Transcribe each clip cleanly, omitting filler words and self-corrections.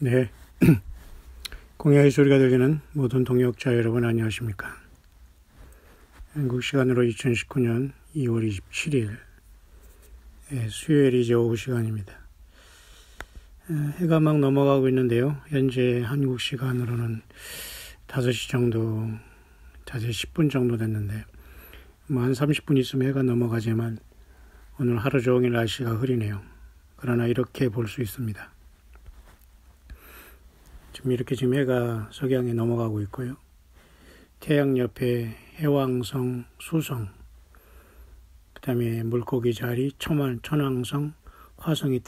네, 공야의 소리가 들리는 모든 동역자 여러분 안녕하십니까? 한국 시간으로 2019년 2월 27일 수요일 이제 오후 시간입니다. 해가 막 넘어가고 있는데요. 현재 한국 시간으로는 5시 정도, 5시 10분 정도 됐는데 한 30분 있으면 해가 넘어가지만 오늘 하루 종일 날씨가 흐리네요. 그러나 이렇게 볼 수 있습니다. 지금 해가 석양에 넘어가고 있고요. 태양 옆에 해왕성, 수성, 그 다음에 물고기 자리, 천왕성, 화성이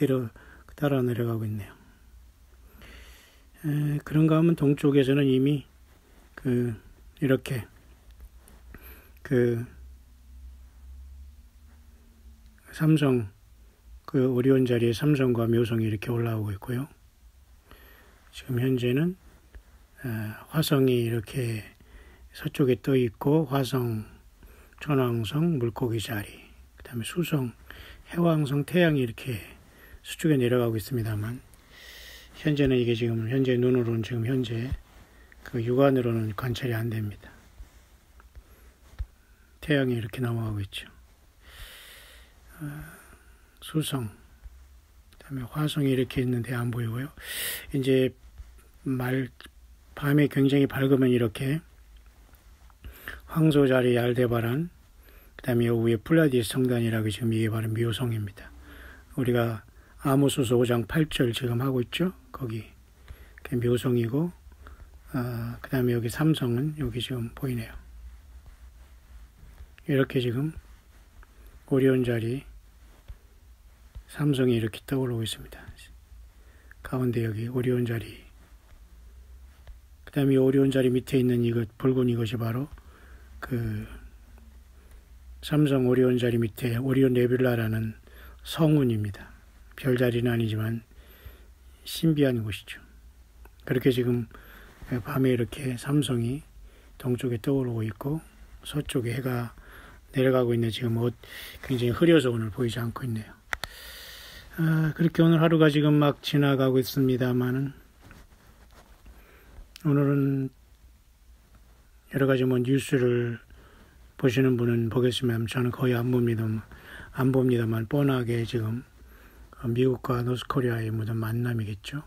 따라 내려가고 있네요. 그런가 하면 동쪽에서는 이미 이렇게 삼성, 오리온 자리에 삼성과 묘성이 이렇게 올라오고 있고요. 지금 현재는 화성이 이렇게 서쪽에 떠 있고 화성, 천왕성, 물고기 자리, 그 다음에 수성, 해왕성, 태양이 이렇게 서쪽에 내려가고 있습니다만 현재는 이게 지금 현재 눈으로는 지금 현재 육안으로는 관찰이 안 됩니다. 태양이 이렇게 넘어가고 있죠. 수성, 그다음에 화성이 이렇게 있는데 안 보이고요. 이제 밤에 굉장히 밝으면 이렇게 황소 자리 알데바란, 그다음에 위에 플라디스 성단이라고 지금 이게 바로 묘성입니다. 우리가 아모스서 5장 8절 지금 하고 있죠. 거기 묘성이고, 그다음에 여기 삼성은 여기 지금 보이네요. 이렇게 지금 오리온 자리 삼성이 이렇게 떠오르고 있습니다. 가운데 여기 오리온 자리, 그 다음에 오리온 자리 밑에 있는 이것 붉은 이것이 바로 삼성 오리온 자리 밑에 오리온 네뷸라라는 성운입니다. 별자리는 아니지만 신비한 곳이죠. 그렇게 지금 밤에 이렇게 삼성이 동쪽에 떠오르고 있고 서쪽에 해가 내려가고 있네. 지금 굉장히 흐려서 오늘 보이지 않고 있네요. 그렇게 오늘 하루가 지금 막 지나가고 있습니다만은 오늘은 여러 가지 뉴스를 보시는 분은 보겠지만 저는 거의 안 봅니다만 뻔하게 지금 미국과 노스코리아의 모든 만남이겠죠.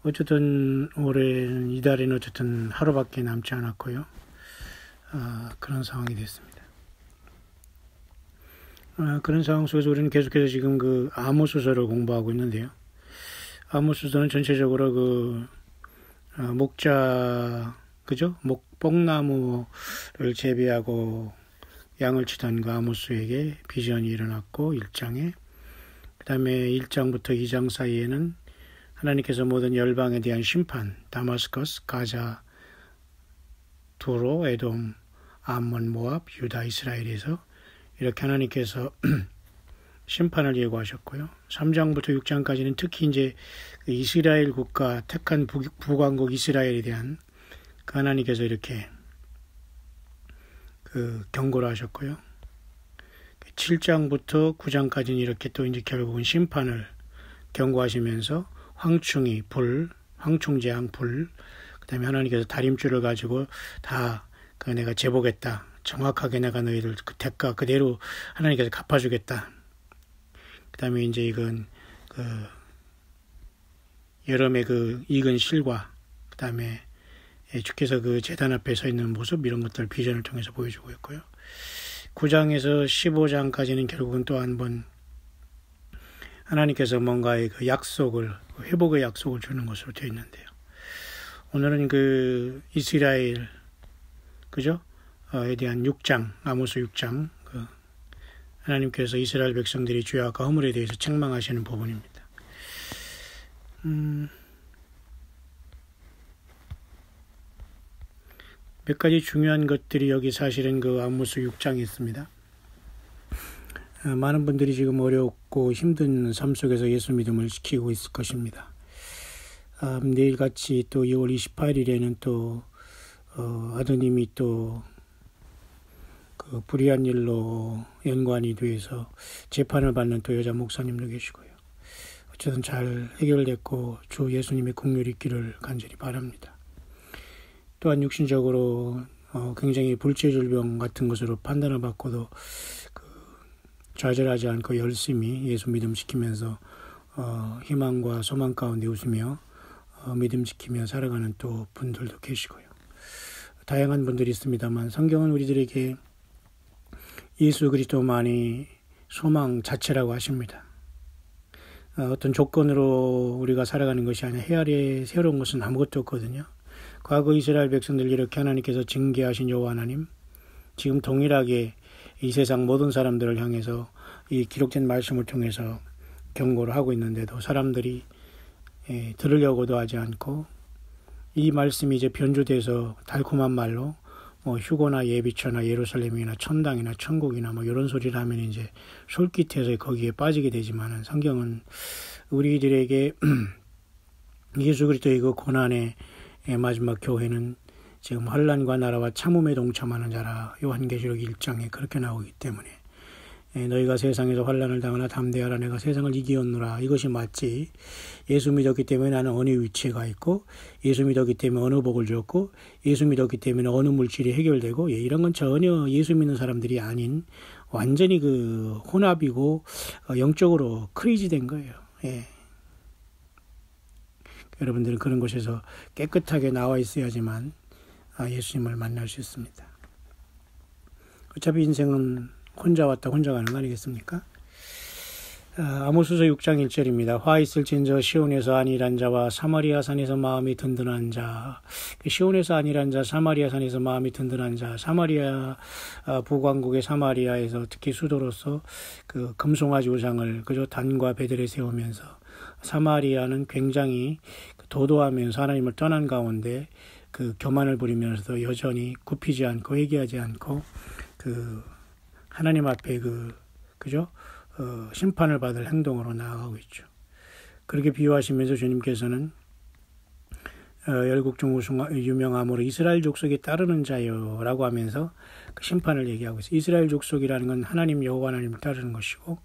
어쨌든 올해는 이달에는 어쨌든 하루밖에 남지 않았고요. 그런 상황이 됐습니다. 그런 상황 속에서 우리는 계속해서 지금 아모스서를 공부하고 있는데요. 아모스서는 전체적으로 목자, 그죠? 뽕나무를 재배하고 양을 치던 아모스에게 비전이 일어났고 1장에, 그 다음에 1장부터 2장 사이에는 하나님께서 모든 열방에 대한 심판, 다마스커스, 가자, 두로, 에돔, 암몬, 모압, 유다, 이스라엘에서 이렇게 하나님께서 심판을 예고하셨고요. 3장부터 6장까지는 특히 이제 이스라엘 국가, 택한 북왕국 이스라엘에 대한 하나님께서 이렇게 경고를 하셨고요. 7장부터 9장까지는 이렇게 또 이제 결국은 심판을 경고하시면서 황충재앙 불, 그 다음에 하나님께서 다림줄을 가지고 다 내가 재보겠다. 정확하게 내가 너희들 대가 그대로 하나님께서 갚아주겠다. 그 다음에 이제 이건 여름의 익은 실과, 그 다음에 주께서 제단 앞에 서 있는 모습, 이런 것들 비전을 통해서 보여주고 있고요. 9장에서 15장까지는 결국은 또 한 번 하나님께서 뭔가의 회복의 약속을 주는 것으로 되어 있는데요. 오늘은 이스라엘, 그죠? 에 대한 6장, 아모스 6장, 하나님께서 이스라엘 백성들이 죄악과 허물에 대해서 책망하시는 부분입니다. 몇 가지 중요한 것들이 여기 사실은 아모스 6장에 있습니다. 많은 분들이 지금 어렵고 힘든 삶 속에서 예수 믿음을 지키고 있을 것입니다. 내일같이 또 2월 28일에는 또 아드님이 또 불의한 일로 연관이 돼서 재판을 받는 또 여자 목사님도 계시고요. 어쨌든 잘 해결됐고 주 예수님의 긍휼이 있기를 간절히 바랍니다. 또한 육신적으로 굉장히 불치질병 같은 것으로 판단을 받고도 좌절하지 않고 열심히 예수 믿음 지키면서 희망과 소망 가운데 웃으며 믿음 지키며 살아가는 또 분들도 계시고요. 다양한 분들이 있습니다만 성경은 우리들에게 예수 그리스도만이 소망 자체라고 하십니다. 어떤 조건으로 우리가 살아가는 것이 아니라 해 아래 새로운 것은 아무것도 없거든요. 과거 이스라엘 백성들 이렇게 하나님께서 징계하신 여호와 하나님, 지금 동일하게 이 세상 모든 사람들을 향해서 이 기록된 말씀을 통해서 경고를 하고 있는데도 사람들이 들으려고도 하지 않고 이 말씀이 이제 변주돼서 달콤한 말로 휴거나 예비처나 예루살렘이나 천당이나 천국이나 이런 소리를 하면 이제 솔깃해서 거기에 빠지게 되지만은 성경은 우리들에게 예수 그리스도의 그 고난의 마지막 교회는 지금 환난과 나라와 참음에 동참하는 자라 요한계시록 1장에 그렇게 나오기 때문에 너희가 세상에서 환난을 당하나 담대하라 내가 세상을 이기었노라 이것이 맞지. 예수 믿었기 때문에 나는 어느 위치에 가 있고 예수 믿었기 때문에 어느 복을 줬고 예수 믿었기 때문에 어느 물질이 해결되고 이런 건 전혀 예수 믿는 사람들이 아닌 완전히 그 혼합이고 영적으로 크레이지 된 거예요. 여러분들은 그런 곳에서 깨끗하게 나와 있어야지만 예수님을 만날 수 있습니다. 어차피 인생은 혼자 왔다 혼자 가는 거 아니겠습니까? 아모스서 6장 1절입니다. 화 있을진저 시온에서 안일한 자와 사마리아 산에서 마음이 든든한 자. 시온에서 안일한 자, 사마리아 산에서 마음이 든든한 자. 사마리아 북왕국의 사마리아에서 특히 수도로서 그 금송아지 우상을 그저 단과 베들에 세우면서 사마리아는 굉장히 도도하면서 하나님을 떠난 가운데 그 교만을 부리면서도 여전히 굽히지 않고 회개하지 않고 그 하나님 앞에 그죠? 심판을 받을 행동으로 나아가고 있죠. 그렇게 비유하시면서 주님께서는 열국 중 유명함으로 이스라엘 족속에 따르는 자요라고 하면서 그 심판을 얘기하고 있어요. 이스라엘 족속이라는 건 하나님 여호와 하나님을 따르는 것이고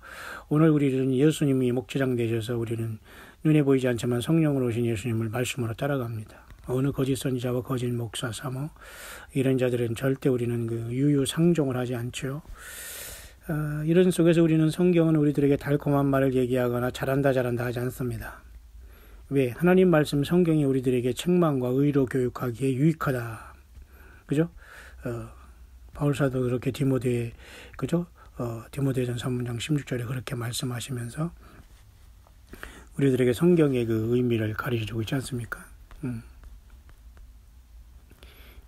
오늘 우리는 예수님이 목자장 되셔서 우리는 눈에 보이지 않지만 성령으로 오신 예수님을 말씀으로 따라갑니다. 어느 거짓 선지자와 거짓 목사 사모 이런 자들은 절대 우리는 그 유유상종을 하지 않죠. 이런 속에서 우리는 성경은 우리들에게 달콤한 말을 얘기하거나 잘한다 하지 않습니다. 왜? 하나님 말씀 성경이 우리들에게 책망과 의로 교육하기에 유익하다. 그죠? 바울사도 그렇게 디모데 그죠? 디모데전 3장 16절에 그렇게 말씀하시면서 우리들에게 성경의 그 의미를 가르쳐주고 있지 않습니까?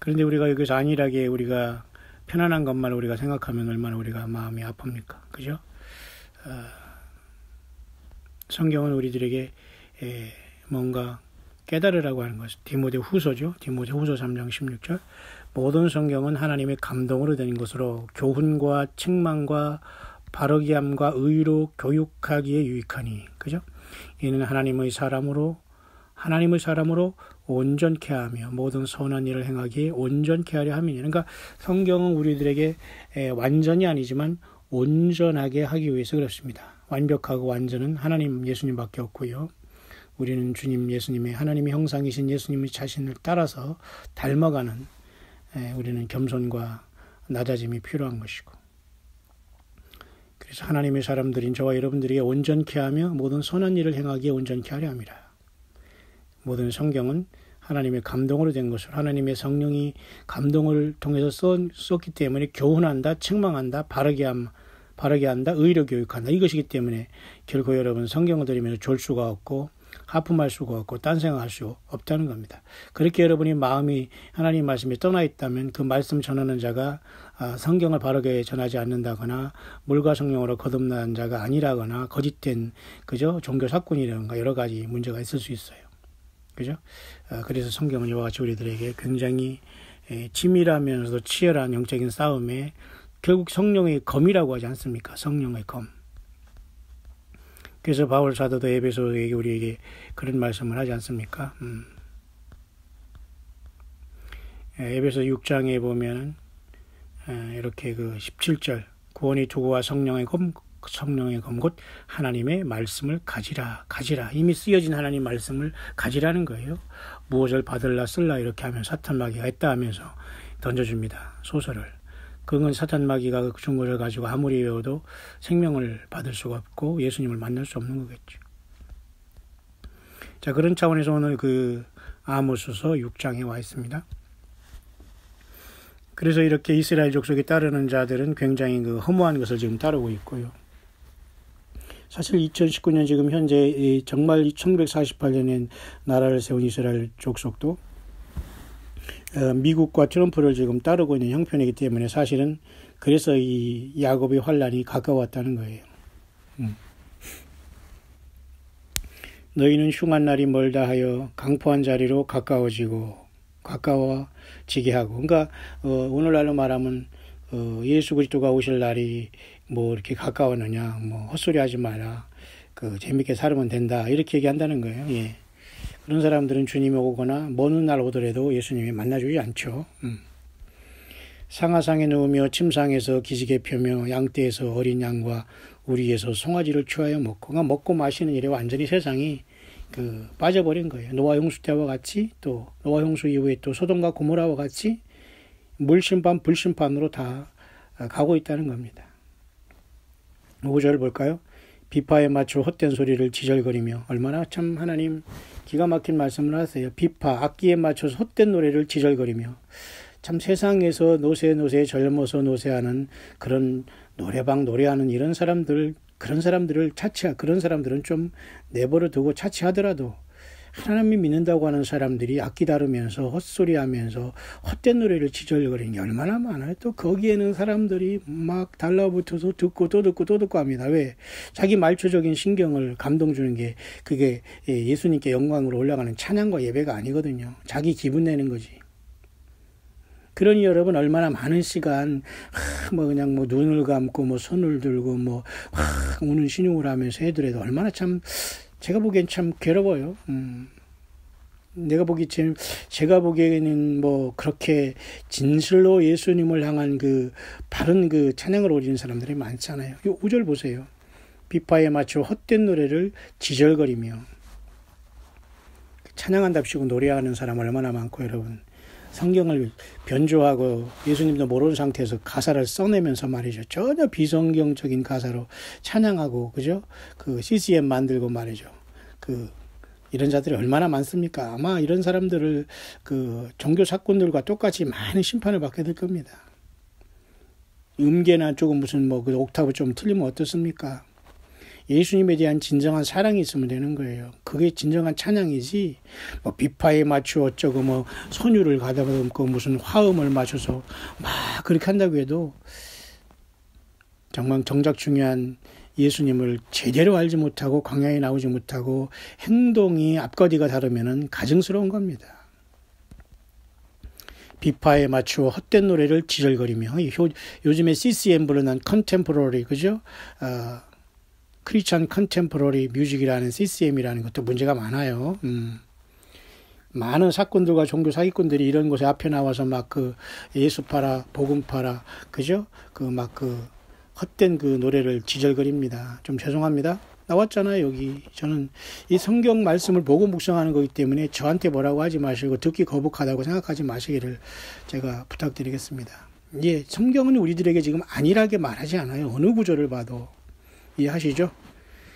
그런데 우리가 여기서 안일하게 우리가 편안한 것만 우리가 생각하면 얼마나 우리가 마음이 아픕니까? 그죠? 성경은 우리들에게 뭔가 깨달으라고 하는 것은 디모데 후서죠. 디모데 후서 3장 16절. 모든 성경은 하나님의 감동으로 된 것으로 교훈과 책망과 바르게함과 의로 교육하기에 유익하니. 그죠? 이는 하나님의 사람으로 온전케 하며 모든 선한 일을 행하기에 온전케 하려 함이니. 그러니까 성경은 우리들에게 완전히 아니지만 온전하게 하기 위해서 그렇습니다. 완벽하고 완전은 하나님 예수님밖에 없고요. 우리는 주님 예수님의 하나님의 형상이신 예수님의 자신을 따라서 닮아가는 우리는 겸손과 낮아짐이 필요한 것이고 그래서 하나님의 사람들인 저와 여러분들에게 온전케 하며 모든 선한 일을 행하기에 온전케 하려 함이라. 모든 성경은 하나님의 감동으로 된 것을 하나님의 성령이 감동을 통해서 썼기 때문에 교훈한다, 책망한다, 바르게 한다, 의로 교육한다. 이것이기 때문에 결코 여러분 성경을 들으면서 졸 수가 없고 하품할 수가 없고 딴 생각할 수 없다는 겁니다. 그렇게 여러분이 마음이 하나님 말씀에 떠나 있다면 그 말씀 전하는 자가 성경을 바르게 전하지 않는다거나 물과 성령으로 거듭난 자가 아니라거나 거짓된 그죠 종교 사건이라든가 여러 가지 문제가 있을 수 있어요. 그죠? 그래서 성경은 이와 같이 우리들에게 굉장히 치밀하면서도 치열한 영적인 싸움에 결국 성령의 검이라고 하지 않습니까? 성령의 검. 그래서 바울 사도도 에베소에게 우리에게 그런 말씀을 하지 않습니까? 에베소 6장에 보면 이렇게 그 17절 구원이 도구와 성령의 성령의 검 곧 하나님의 말씀을 가지라. 이미 쓰여진 하나님 말씀을 가지라는 거예요. 무엇을 받을라 쓸라 이렇게 하면 사탄 마귀가 했다 하면서 던져줍니다. 소설을. 그건 사탄 마귀가 준 것을 가지고 아무리 외워도 생명을 받을 수가 없고 예수님을 만날 수 없는 거겠죠. 자, 그런 차원에서 오늘 그 아모스서 6장에 와 있습니다. 그래서 이렇게 이스라엘 족속에 따르는 자들은 굉장히 그 허무한 것을 지금 따르고 있고요. 사실 2019년 지금 현재 정말 1948년에 나라를 세운 이스라엘 족속도 미국과 트럼프를 지금 따르고 있는 형편이기 때문에 사실은 그래서 이 야곱의 환란이 가까웠다는 거예요. 너희는 흉한 날이 멀다 하여 강포한 자리로 가까워지게 하고, 그러니까 오늘날로 말하면 예수 그리스도가 오실 날이 뭐 이렇게 가까웠느냐, 뭐 헛소리 하지 마라, 재밌게 살면 된다 이렇게 얘기한다는 거예요. 예. 그런 사람들은 주님이 오거나 먼 날 오더라도 예수님이 만나주지 않죠. 상하상에 누우며 침상에서 기지개 펴며 양떼에서 어린 양과 우리에서 송아지를 취하여 먹고, 그러니까 먹고 마시는 일에 완전히 세상이 빠져버린 거예요. 노아 홍수 때와 같이, 또 노아 홍수 이후에 또 소돔과 고모라와 같이 물심판 불심판으로 다 가고 있다는 겁니다. 5절 볼까요? 비파에 맞춰 헛된 소리를 지절거리며, 얼마나 참 하나님 기가 막힌 말씀을 하세요. 비파, 악기에 맞춰서 헛된 노래를 지절거리며, 참 세상에서 노세 젊어서 노세하는 그런 노래방 노래하는 이런 사람들, 그런 사람들은 좀 내버려 두고 차치하더라도 하나님이 믿는다고 하는 사람들이 악기 다루면서 헛소리하면서 헛된 노래를 지절거리는 게 얼마나 많아요. 또 거기에는 사람들이 막 달라붙어서 듣고 또 듣고 합니다. 왜? 자기 말초적인 신경을 감동 주는 게 그게 예수님께 영광으로 올라가는 찬양과 예배가 아니거든요. 자기 기분 내는 거지. 그러니 여러분 얼마나 많은 시간 그냥 눈을 감고 손을 들고 우는 신용을 하면서 해더라도 얼마나 참 제가 보기엔 참 괴로워요. 제가 보기에는 그렇게 진실로 예수님을 향한 바른 찬양을 올리는 사람들이 많잖아요. 이 5절 보세요. 비파에 맞춰 헛된 노래를 지절거리며, 찬양한답시고 노래하는 사람 얼마나 많고, 여러분 성경을 변조하고 예수님도 모르는 상태에서 가사를 써내면서 말이죠. 전혀 비성경적인 가사로 찬양하고, 그죠? CCM 만들고 말이죠. 이런 자들이 얼마나 많습니까? 아마 이런 사람들을 종교 사건들과 똑같이 많은 심판을 받게 될 겁니다. 음계나 조금 무슨 옥타브 좀 틀리면 어떻습니까? 예수님에 대한 진정한 사랑이 있으면 되는 거예요. 그게 진정한 찬양이지, 비파에 맞추어 어쩌고 선율을 가다듬고 무슨 화음을 맞춰서 막 그렇게 한다고 해도 정작 중요한 예수님을 제대로 알지 못하고 광야에 나오지 못하고 행동이 앞가디가 다르면은 가증스러운 겁니다. 비파에 맞추어 헛된 노래를 지절거리며, 요즘에 CCM 부르는 컨템포러리, 그죠? 크리스천 컨템포러리 뮤직이라는 CCM이라는 것도 문제가 많아요. 많은 사건들과 종교 사기꾼들이 이런 곳에 앞에 나와서 예수 팔아, 복음 팔아, 그죠? 헛된 노래를 지절거립니다. 좀 죄송합니다. 나왔잖아요, 여기. 저는 이 성경 말씀을 보고 묵상하는 거기 때문에 저한테 뭐라고 하지 마시고 듣기 거북하다고 생각하지 마시기를 제가 부탁드리겠습니다. 예, 성경은 우리들에게 지금 안일하게 말하지 않아요. 어느 구절을 봐도. 이해하시죠?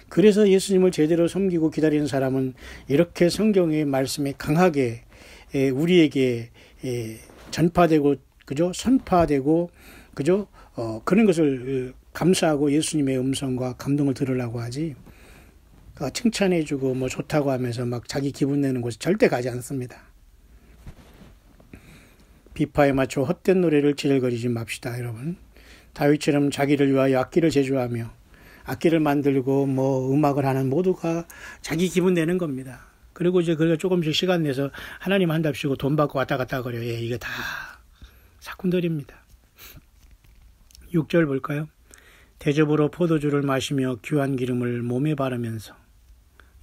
그래서 예수님을 제대로 섬기고 기다리는 사람은 이렇게 성경의 말씀에 강하게 우리에게 전파되고, 그죠? 선파되고, 그죠? 그런 것을 감사하고 예수님의 음성과 감동을 들으려고 하지, 칭찬해주고 좋다고 하면서 자기 기분 내는 곳에 절대 가지 않습니다. 비파에 맞춰 헛된 노래를 지절거리지 맙시다, 여러분. 다윗처럼 자기를 위하여 악기를 제조하며 악기를 만들고 음악을 하는 모두가 자기 기분 내는 겁니다. 그리고 이제 그걸 조금씩 시간 내서 하나님 한답시고 돈 받고 왔다 갔다 거려요. 예, 이게 다 사꾼들입니다. 6절 볼까요? 대접으로 포도주를 마시며 귀한 기름을 몸에 바르면서,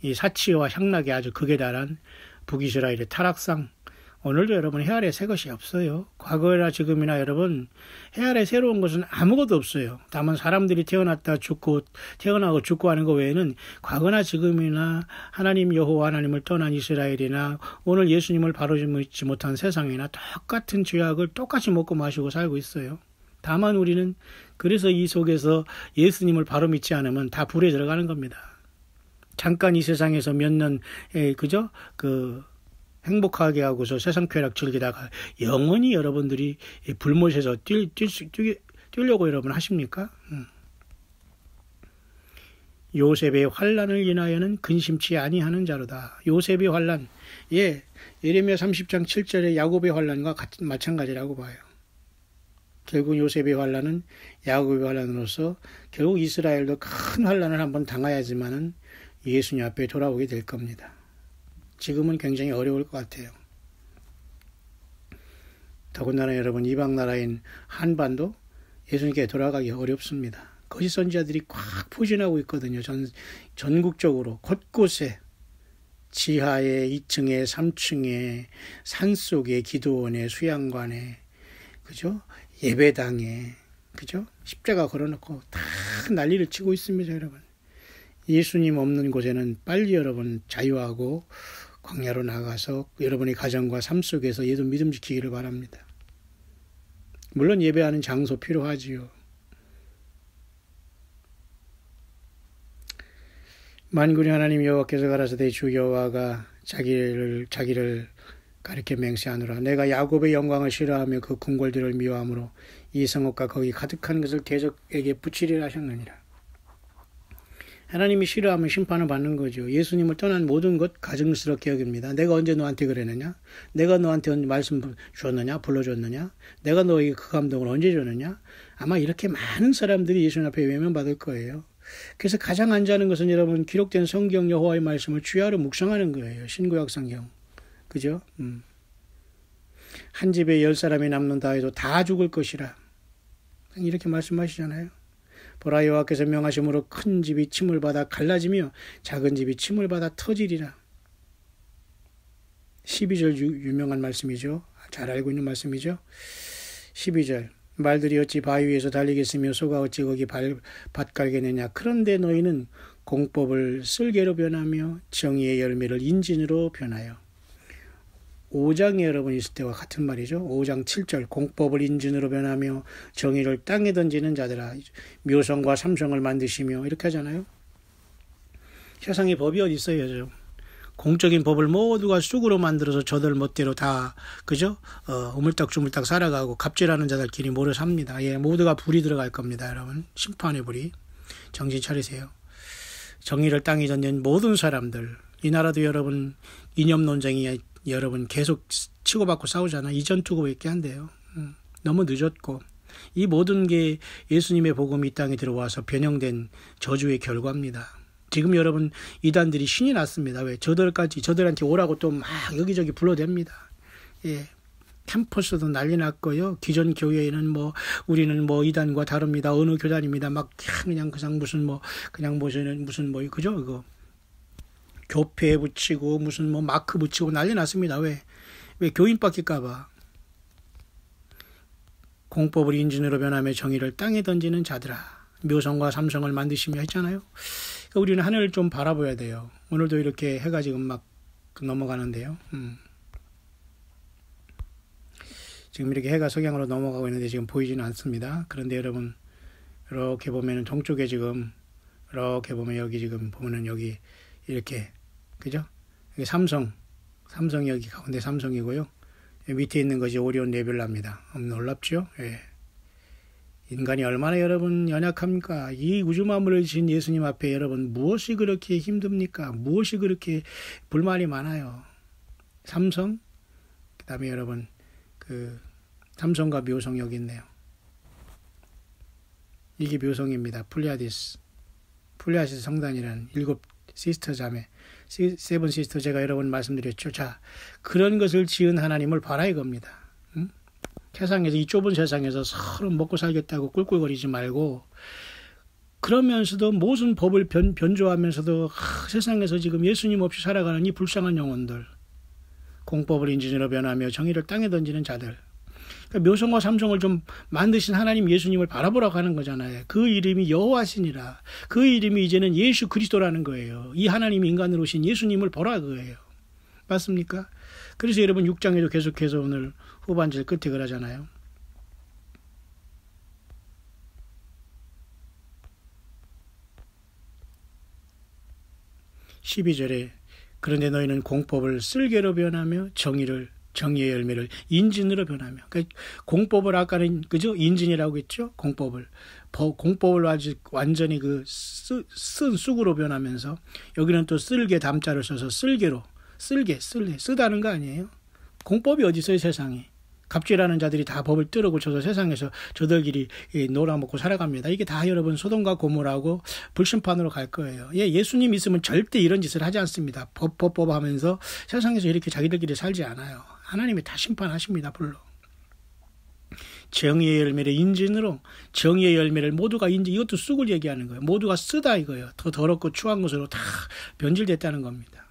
이 사치와 향락이 아주 극에 달한 북이스라엘의 타락상, 오늘도 여러분 해 아래 새 것이 없어요. 과거나 지금이나 여러분 해 아래 새로운 것은 아무것도 없어요. 다만 사람들이 태어나고 죽고 하는 것 외에는 과거나 지금이나 하나님 여호와 하나님을 떠난 이스라엘이나 오늘 예수님을 바로 믿지 못한 세상이나 똑같은 죄악을 똑같이 먹고 마시고 살고 있어요. 다만 우리는 그래서 이 속에서 예수님을 바로 믿지 않으면 다 불에 들어가는 겁니다. 잠깐 이 세상에서 몇 년 그죠? 행복하게 하고서 세상 쾌락 즐기다가 영원히 여러분들이 불못에서 뛰려고 여러분 하십니까? 요셉의 환난을 인하여는 근심치 아니하는 자로다. 요셉의 환난, 예레미야 30장 7절의 야곱의 환난과 마찬가지라고 봐요. 결국 요셉의 환난은 야곱의 환난으로서 결국 이스라엘도 큰 환난을 한번 당해야지만은 예수님 앞에 돌아오게 될 겁니다. 지금은 굉장히 어려울 것 같아요. 더군다나 여러분 이방 나라인 한반도 예수님께 돌아가기 어렵습니다. 거짓 선지자들이 꽉 포진하고 있거든요. 전국적으로 곳곳에 지하에 2층에 3층에 산속에 기도원에 수양관에 그죠? 예배당에 그죠? 십자가 걸어놓고 다 난리를 치고 있습니다, 여러분. 예수님 없는 곳에는 빨리 여러분 자유하고 광야로 나가서 여러분의 가정과 삶 속에서 예수 믿음 지키기를 바랍니다. 물론 예배하는 장소 필요하지요. 만군의 하나님 여호와께서 가라사대 주 여호와가 자기를 가리켜 맹세하노라. 내가 야곱의 영광을 싫어하며 그 궁궐들을 미워하므로 이 성읍과 거기 가득한 것을 대적에게 붙이리라 하셨느니라. 하나님이 싫어하면 심판을 받는 거죠. 예수님을 떠난 모든 것 가증스럽게 여깁니다. 내가 언제 너한테 그랬느냐? 내가 너한테 말씀 줬느냐? 불러줬느냐? 내가 너에게 그 감동을 언제 줬느냐? 아마 이렇게 많은 사람들이 예수님 앞에 외면받을 거예요. 그래서 가장 안전한 것은 여러분 기록된 성경 여호와의 말씀을 주야로 묵상하는 거예요. 신구약 성경. 그죠? 한 집에 10사람이 남는다 해도 다 죽을 것이라. 이렇게 말씀하시잖아요. 보라 여호와께서 명하심으로 큰 집이 침을 받아 갈라지며 작은 집이 침을 받아 터지리라. 12절 유명한 말씀이죠. 잘 알고 있는 말씀이죠. 12절 말들이 어찌 바위 위에서 달리겠으며 소가 어찌 거기 밭 갈겠느냐. 그런데 너희는 공법을 쓸개로 변하며 정의의 열매를 인진으로 변하여. 5장에 여러분 있을 때와 같은 말이죠. 5장 7절 공법을 인진으로 변하며 정의를 땅에 던지는 자들아 묘성과 삼성을 만드시며 이렇게 하잖아요. 세상에 법이 어디 있어요. 공적인 법을 모두가 쑥으로 만들어서 저들 멋대로 다 그죠? 우물딱주물딱 살아가고 갑질하는 자들끼리 모여 삽니다. 모두가 불이 들어갈 겁니다. 여러분 심판의 불이. 정신 차리세요. 정의를 땅에 던진 모든 사람들 이 나라도 여러분 이념 논쟁이 여러분 계속 치고받고 싸우잖아. 이전투고밖에 한대요. 너무 늦었고 이 모든 게 예수님의 복음이 이 땅에 들어와서 변형된 저주의 결과입니다. 지금 여러분 이단들이 신이 났습니다. 왜? 저들한테 오라고 또 막 여기저기 불러댑니다. 캠퍼스도 난리 났고요. 기존 교회에는 우리는 이단과 다릅니다. 어느 교단입니다. 막 그냥 무슨 그죠? 그거. 교패 붙이고 무슨 마크 붙이고 난리 났습니다. 왜 교인 뺏길까봐. 공법을 인진으로 변하며 정의를 땅에 던지는 자들아 묘성과 삼성을 만드시며 했잖아요. 그러니까 우리는 하늘을 좀 바라봐야 돼요. 오늘도 이렇게 해가 지금 막 넘어가는데요. 지금 이렇게 해가 석양으로 넘어가고 있는데 지금 보이지는 않습니다. 그런데 여러분 이렇게 보면은 동쪽에 지금 이렇게 보면 여기 지금 보면은 여기 이렇게 그죠? 여기 삼성이 여기 가운데 삼성이고요. 밑에 있는 것이 오리온 네뷸라입니다. 놀랍죠? 인간이 얼마나 여러분 연약합니까? 이 우주 만물을 지은 예수님 앞에 여러분 무엇이 그렇게 힘듭니까? 무엇이 그렇게 불만이 많아요? 삼성, 그 다음에 여러분 삼성과 묘성 여기 있네요. 이게 묘성입니다. 플레아디스 성단이라는 7 시스터 자매, 세븐 시스터 제가 여러 번 말씀드렸죠. 자, 그런 것을 지은 하나님을 봐라 이겁니다. 세상에서 이 좁은 세상에서 서로 먹고 살겠다고 꿀꿀거리지 말고 그러면서도 모든 법을 변조하면서도 세상에서 지금 예수님 없이 살아가는 이 불쌍한 영혼들 공법을 인진으로 변하며 정의를 땅에 던지는 자들. 그러니까 묘성과 삼성을 좀 만드신 하나님 예수님을 바라보라고 하는 거잖아요. 그 이름이 여호와시니라. 그 이름이 이제는 예수 그리스도라는 거예요. 이 하나님이 인간으로 오신 예수님을 보라 그거예요. 맞습니까? 그래서 여러분 6장에도 계속해서 오늘 후반절 끝에 그러잖아요. 12절에 그런데 너희는 공법을 쓸개로 변하며 정의의 열매를 인진으로 변하며. 그러니까 공법을 아까는 그죠? 인진이라고 했죠? 공법을 아직 완전히 쓴 쑥으로 변하면서 여기는 또 쓸개 담자를 써서 쓸개로 쓰다는 거 아니에요? 공법이 어디 있어요 세상에? 갑질하는 자들이 다 법을 뜨러 고쳐서 세상에서 저들끼리 놀아먹고 살아갑니다. 이게 다 여러분 소돔과 고모라고 불심판으로 갈 거예요. 예수님 있으면 절대 이런 짓을 하지 않습니다. 법 하면서 세상에서 이렇게 자기들끼리 살지 않아요. 하나님이 다 심판하십니다. 불러. 정의의 열매를 인진으로, 정의의 열매를 모두가 인진, 이것도 쑥을 얘기하는 거예요. 모두가 쓰다 이거예요. 더 더럽고 추한 것으로 다 변질됐다는 겁니다.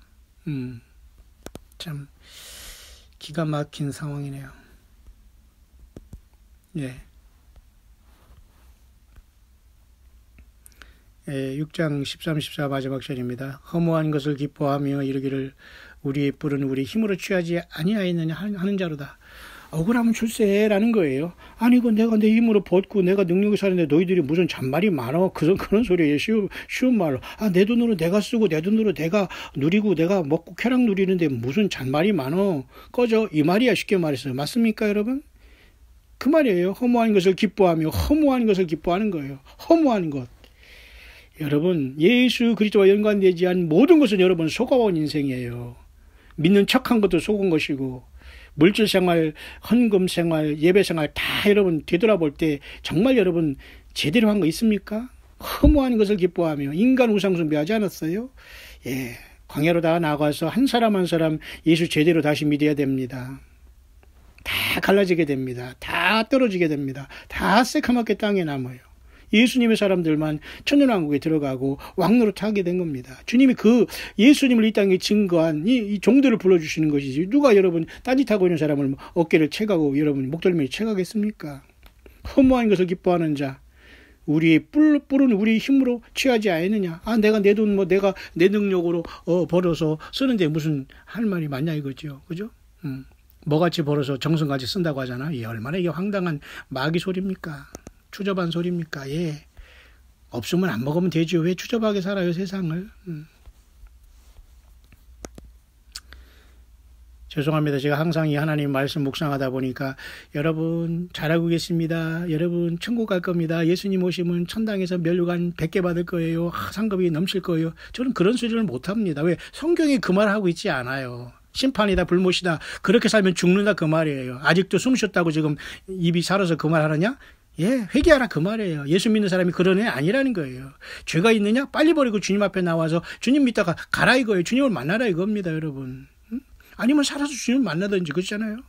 참 기가 막힌 상황이네요. 예. 6장 13, 14 마지막 절입니다. 허무한 것을 기뻐하며 이르기를 우리의 뿔은 우리 힘으로 취하지 아니하였느냐 하는 자로다. 억울하면 출세라는 거예요. 아니 이거 내가 내 힘으로 벗고 내가 능력이 사는데 너희들이 무슨 잔말이 많어. 그런 소리예요. 쉬운 말로. 내 돈으로 내가 쓰고 내 돈으로 내가 누리고 내가 먹고 쾌락 누리는데 무슨 잔말이 많어. 꺼져. 이 말이야 쉽게 말해서. 맞습니까 여러분? 그 말이에요. 허무한 것을 기뻐하며 허무한 것을 기뻐하는 거예요. 허무한 것. 여러분 예수 그리스도와 연관되지 않은 모든 것은 여러분 속아온 인생이에요. 믿는 척한 것도 속은 것이고 물질 생활, 헌금 생활, 예배 생활 다 여러분 되돌아볼 때 정말 여러분 제대로 한 거 있습니까? 허무한 것을 기뻐하며 인간 우상 숭배하지 않았어요? 예, 광야로 다 나가서 한 사람 한 사람 예수 제대로 다시 믿어야 됩니다. 다 갈라지게 됩니다. 다 떨어지게 됩니다. 다 새카맣게 땅에 남아요. 예수님의 사람들만 천년왕국에 들어가고 왕노릇 하게 된 겁니다. 주님이 그 예수님을 이 땅에 증거한 이 종들을 불러주시는 것이지 누가 여러분 딴짓하고 있는 사람을 어깨를 채가고 여러분 목덜미를 채가겠습니까? 허무한 것을 기뻐하는 자 우리의 뿔은 우리 힘으로 취하지 않느냐. 내가 내 돈 내가 내 능력으로 벌어서 쓰는데 무슨 할 말이 맞냐 이거죠. 그죠? 뭐같이 벌어서 정성같이 쓴다고 하잖아. 얼마나 이게 황당한 마귀 소리입니까? 추접한 소리입니까? 예. 없으면 안 먹으면 되죠. 왜 추접하게 살아요, 세상을? 죄송합니다. 제가 항상 이 하나님 말씀 묵상하다 보니까 여러분 잘하고 계십니다. 여러분 천국 갈 겁니다. 예수님 오시면 천당에서 면류관 100개 받을 거예요. 상급이 넘칠 거예요. 저는 그런 소리를 못합니다. 왜? 성경이 그 말을 하고 있지 않아요. 심판이다 불못이다. 그렇게 살면 죽는다 그 말이에요. 아직도 숨 쉬었다고 지금 입이 살아서 그 말 하느냐? 예, 회개하라 그 말이에요. 예수 믿는 사람이 그런 애 아니라는 거예요. 죄가 있느냐? 빨리 버리고 주님 앞에 나와서 주님 믿다가 가라 이거예요. 주님을 만나라 이겁니다, 여러분. 아니면 살아서 주님 만나든지 그렇잖아요.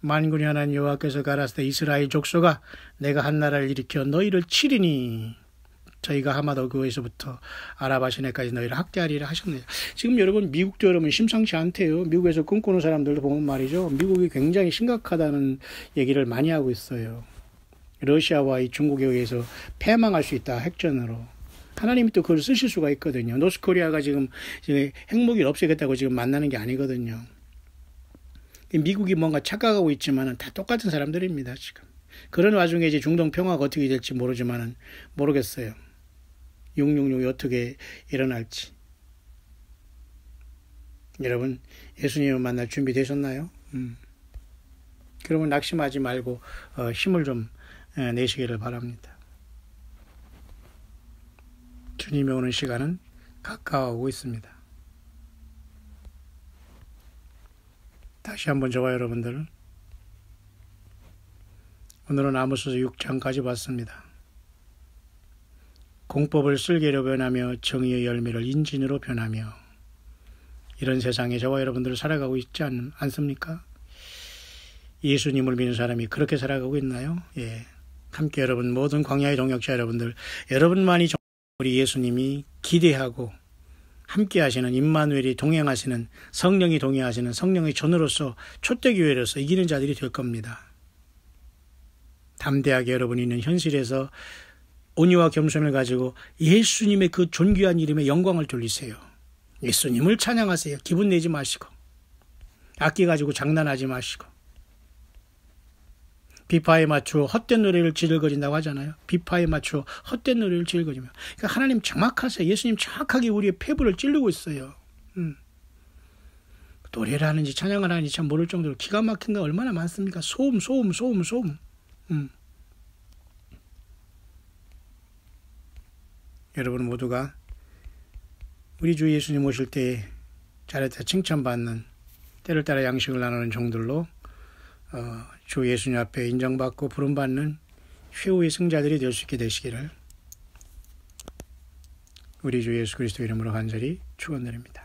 만군의 하나님 여호와께서 가라사대 이스라엘 족속아 내가 한 나라를 일으켜 너희를 치리니 저희가 하마도 그에서부터 아라바 시내까지 너희를 학대하리라 하셨네요. 지금 여러분 미국도 여러분 심상치 않대요. 미국에서 꿈꾸는 사람들도 보면 말이죠. 미국이 굉장히 심각하다는 얘기를 많이 하고 있어요. 러시아와 이 중국에 의해서 패망할 수 있다. 핵전으로. 하나님이 또 그걸 쓰실 수가 있거든요. 노스코리아가 지금 핵무기를 없애겠다고 지금 만나는 게 아니거든요. 미국이 뭔가 착각하고 있지만은 다 똑같은 사람들입니다. 지금. 그런 와중에 이제 중동 평화가 어떻게 될지 모르겠어요. 666이 어떻게 일어날지. 여러분 예수님을 만날 준비 되셨나요? 그러면 낙심하지 말고 힘을 좀 내시기를 바랍니다. 주님이 오는 시간은 가까워오고 있습니다. 다시 한번 저와 여러분들 오늘은 아모스 6장까지 봤습니다. 공법을 쓸개로 변하며 정의의 열매를 인진으로 변하며 이런 세상에 저와 여러분들 살아가고 있지 않습니까? 예수님을 믿는 사람이 그렇게 살아가고 있나요? 예. 함께 여러분 모든 광야의 동역자 여러분들 여러분만이 우리 예수님이 기대하고 함께 하시는 임마누엘이 동행하시는 성령이 동행하시는 성령의 전으로서 촛대교회로서 이기는 자들이 될 겁니다. 담대하게 여러분이 있는 현실에서 온유와 겸손을 가지고 예수님의 그 존귀한 이름에 영광을 돌리세요. 예수님을 찬양하세요. 기분 내지 마시고 악기 가지고 장난하지 마시고 비파에 맞추어 헛된 노래를 지르거린다고 하잖아요. 비파에 맞추어 헛된 노래를 지르거리며. 그러니까 하나님 정확하세요. 예수님 정확하게 우리의 폐부를 찌르고 있어요. 노래를 하는지 찬양을 하는지 참 모를 정도로 기가 막힌 거 얼마나 많습니까? 소음. 여러분 모두가 우리 주 예수님 오실 때 잘했다 칭찬받는 때를 따라 양식을 나누는 종들로 주 예수님 앞에 인정받고 부름받는 최후의 승자들이 될 수 있게 되시기를 우리 주 예수 그리스도 이름으로 간절히 축원드립니다.